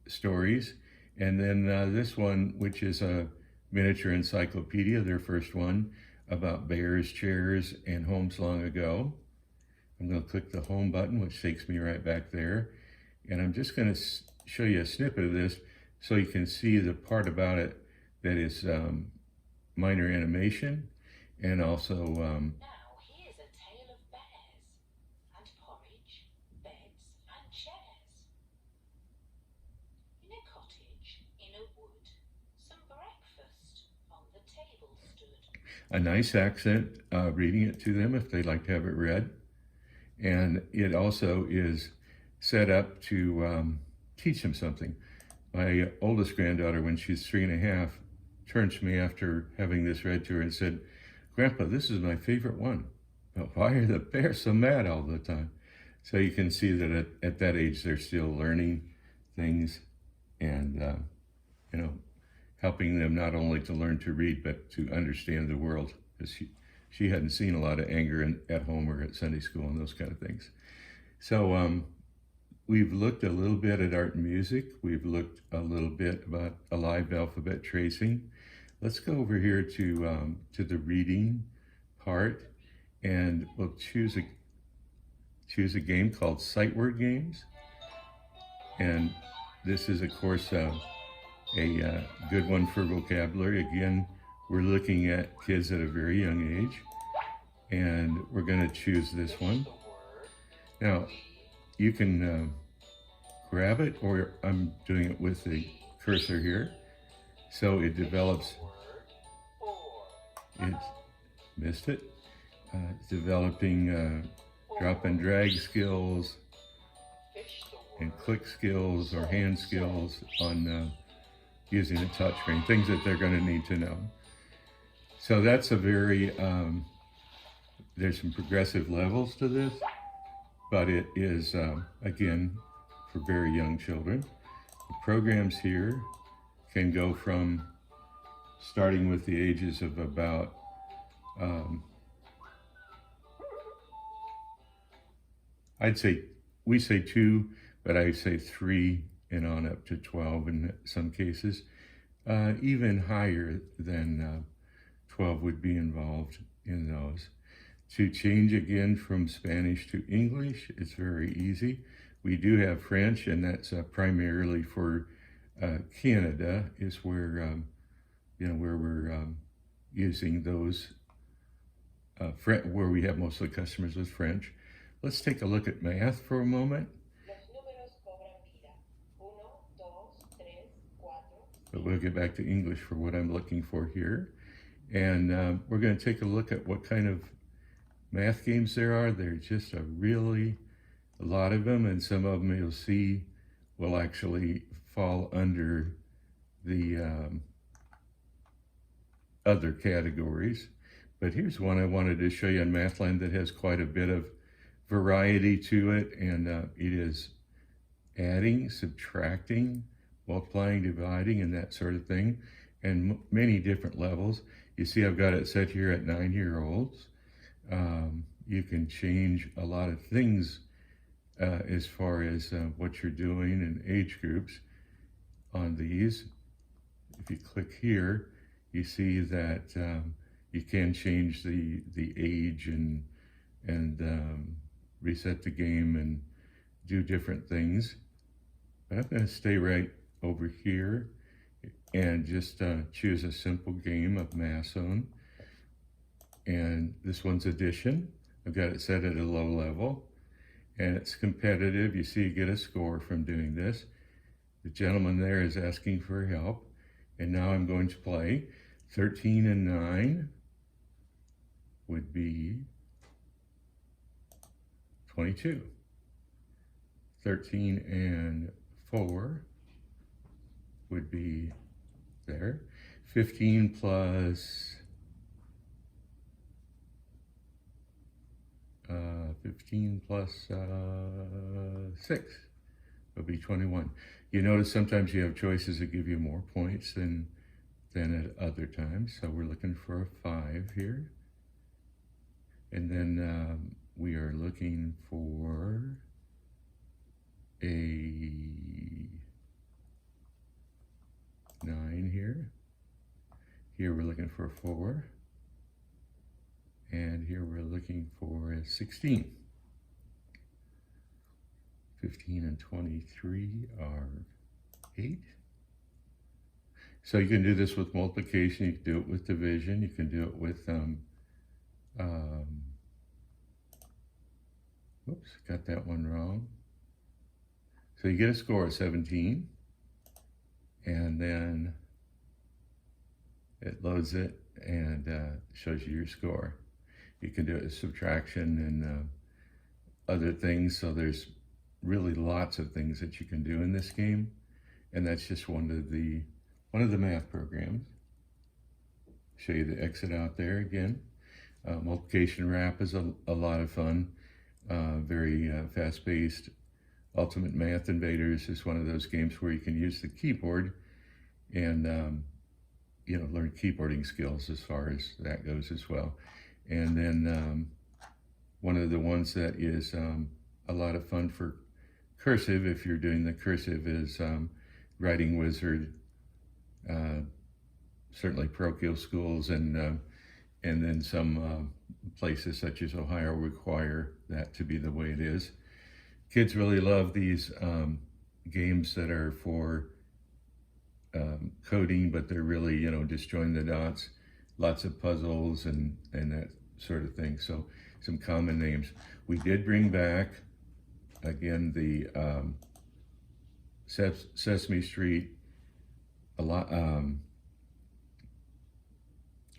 stories. And then this one, which is a miniature encyclopedia, their first one, about bears, chairs, and homes long ago. I'm going to click the home button, which takes me right back there. And I'm just going to show you a snippet of this so you can see the part about it that is minor animation, and also Now here's a tale of bears and porridge, beds and chairs. In a cottage in a wood, some breakfast on the table stood. a nice accent, reading it to them if they'd like to have it read. And it also is set up to teach them something. My oldest granddaughter, when she's 3.5, turned to me after having this read to her and said, "Grandpa, this is my favorite one. But why are the bears so mad all the time?" So you can see that at that age, they're still learning things and, helping them not only to learn to read, but to understand the world. Because she hadn't seen a lot of anger at home or at Sunday school and those kind of things. So we've looked a little bit at art and music. We've looked a little bit about alive alphabet tracing. Let's go over here to the reading part, and we'll choose a game called Sight Word Games. And this is, of course, a good one for vocabulary. Again, we're looking at kids at a very young age, and we're going to choose this one. Now, you can grab it, or I'm doing it with the cursor here. So it develops, it's missed it. It's developing drop and drag skills and click skills or hand skills on using a touchscreen, things that they're going to need to know. So that's a very, there's some progressive levels to this, but it is, again, for very young children. The programs here can go from starting with the ages of about I'd say, we say 2, but I say 3 and on up to 12 in some cases. Even higher than 12 would be involved in those. To change again from Spanish to English, it's very easy. We do have French, and that's primarily for Canada, is where where we're using those, where we have mostly customers with French. Let's take a look at math for a moment. But we'll get back to English for what I'm looking for here. And we're going to take a look at what kind of math games there are. There's just a lot of them, and some of them you'll see will actually fall under the other categories. But here's one I wanted to show you on Mathland that has quite a bit of variety to it, and it is adding, subtracting, multiplying, dividing, and that sort of thing, and many different levels. You see I've got it set here at 9-year-olds. You can change a lot of things as far as what you're doing in age groups on these. If you click here, you see that you can change the age and reset the game and do different things. But I'm going to stay right over here and just choose a simple game of Math Zone. And this one's addition. I've got it set at a low level, and it's competitive. You see you get a score from doing this. The gentleman there is asking for help, and now I'm going to play. 13 and 9 would be 22. 13 and 4 would be there. 15 plus 6 would be 21. You notice sometimes you have choices that give you more points than at other times. So we're looking for a 5 here. And then we are looking for a 9 here. Here we're looking for a 4. And here we're looking for a 16. 15 and 23 are 8. So you can do this with multiplication, you can do it with division, you can do it with, oops, got that one wrong. So you get a score of 17, and then it loads it and shows you your score. You can do it with subtraction and other things. So there's really lots of things that you can do in this game, and that's just one of the math programs. Show you the exit out there again. Multiplication wrap is a lot of fun. Very fast-paced. Ultimate Math Invaders is one of those games where you can use the keyboard and learn keyboarding skills as far as that goes as well. And then one of the ones that is a lot of fun for cursive, if you're doing the cursive, is Writing Wizard. Certainly parochial schools and then some places such as Ohio require that to be the way it is. Kids really love these games that are for coding, but they're really, just join the dots, lots of puzzles and that sort of thing. So some common names. We did bring back, again, the Sesame Street, a lot,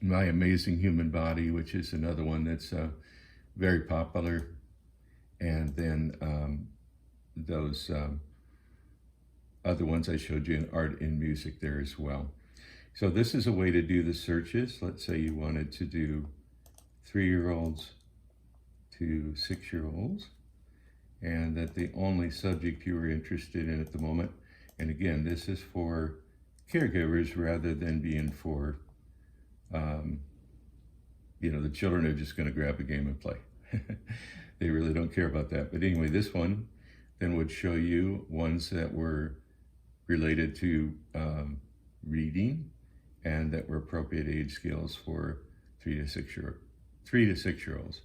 My Amazing Human Body, which is another one that's very popular. And then those other ones I showed you in art and music there as well. So this is a way to do the searches. Let's say you wanted to do 3-year-olds to 6-year-olds, and that the only subject you were interested in at the moment. And again, this is for caregivers rather than being for, you know, the children are just going to grab a game and play. They really don't care about that. But anyway, this one then would show you ones that were related to reading and that were appropriate age scales for 3 to 6-year-olds.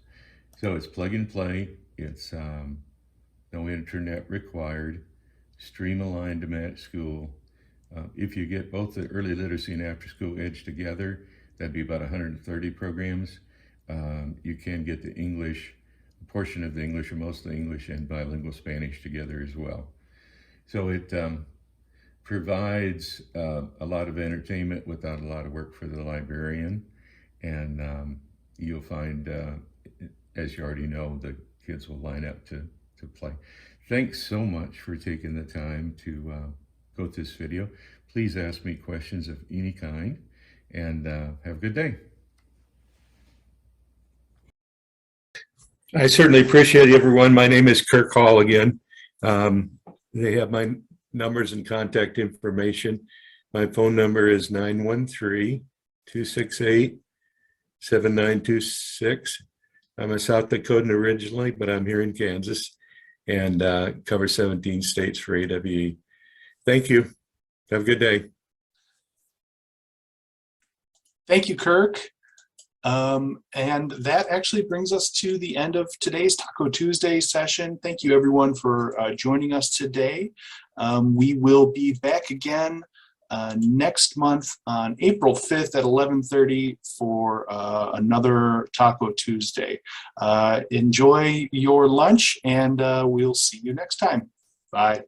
So it's plug and play. It's no internet required, stream-aligned to match school. If you get both the early literacy and after school edge together, that'd be about 130 programs. You can get the English, a portion of the English or most of the English and bilingual Spanish together as well. So it provides a lot of entertainment without a lot of work for the librarian. And you'll find, as you already know, the kids will line up to play. Thanks so much for taking the time to go through this video. Please ask me questions of any kind, and have a good day. I certainly appreciate everyone. My name is Kirk Hall again. They have my numbers and contact information. My phone number is 913-268-7926. I'm a South Dakotan originally, but I'm here in Kansas and cover 17 states for AWE. Thank you. Have a good day. Thank you, Kirk. And that actually brings us to the end of today's Taco Tuesday session. Thank you everyone for joining us today. We will be back again next month on April 5th at 11:30 for another Taco Tuesday. Enjoy your lunch, and we'll see you next time. Bye.